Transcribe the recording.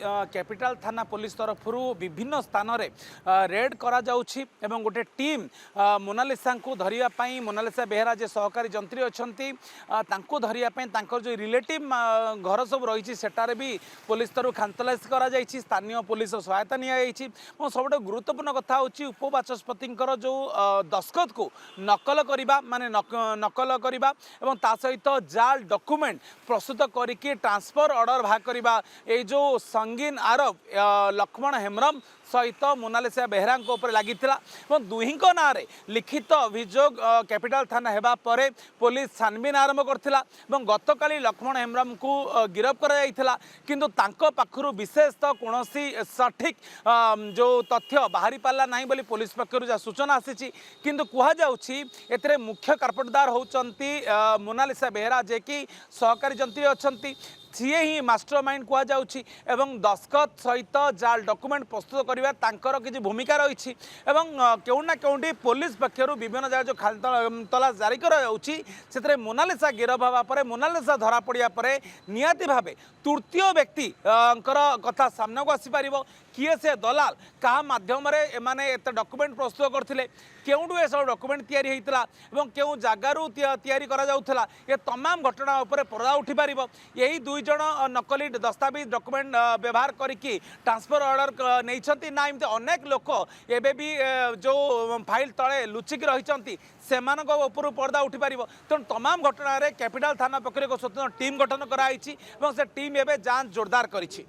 Capital थाना police तरफ विभिन्न स्थान में रेड करा जाउछि एवं गोटे टीम मोनालिसा को धरिया मोनालिसा बेहेरा जे सहकारी जंत्री अच्छी धरिया जो रिलेटिव घर सब रही सेटारे भी पुलिस तरफ खानतलासी करा जाइछि स्थानीय पुलिस सहायता नि सब गुरुत्वपूर्ण कथा होछि उपबाचस्पति जो दस्खत को नकल करवा माने नकल करवा एवं ता सहित जाल डॉक्यूमेंट प्रस्तुत करके ट्रांसफर ऑर्डर बाहर करवा ये जो संगीन आरोप लक्ष्मण हेम्ब्रम सहित मोनालिसा बेहेरा लगी दुही ना लिखित अभियोग कैपिटल थाना हेबा परे पुलिस छानबीन आरंभ करथिला गतकाली लक्ष्मण हेम्ब्रम को गिरफ्त करा किंतु तांको पाखरु विशेष तो कौनसी सठिक जो तथ्य बाहरी पाला नहीं बोली पुलिस पक्षरु जा सूचना आसी किंतु कह जाउछि एतरे मुख्य कार्पेटदार होचंती मोनालिसा बेहेरा जे कि सहकारी जंत्री अछंती सीए ही मास्टरमाइंड कह जाउछि एवं दस्खत सहित जाल डॉक्यूमेंट प्रस्तुत करवा तांकर किसी भूमिका रही केउना केउंडी पुलिस पक्षरु विभिन्न जगह जो खालतला जारी करा जाउछि सेतरे मोनालिसा गिरफ हवा परे मोनालिसा धरा पड़िया परे नियाती भाबे तृतीय व्यक्ति कथा सामना को आसी पारिबो किए से दलाल क्या माध्यम एमाने एत डॉक्यूमेंट प्रस्तुत करथिले केउंडु ए सब डॉक्यूमेंट तैयारी हेइतला एवं केउ जागारू तैयारी करा जाउथला ये तमाम घटना ऊपर पर्दा उठी पारिबो यही दुई जण नकली दस्तावेज डॉक्यूमेंट व्यवहार करिकी ट्रांसफर ऑर्डर नैछंती ना एमते अनेक लोक एबे भी जो फाइल तळे लुचिक रहिचंती सेमानक ऊपर पर्दा उठी पारिबो तेणु तमाम घटना रे कैपिटल थाना पक्षरे एक स्वतंत्र टीम गठन कराइछि एवं से टीम एबे जांच जोरदार करिछि।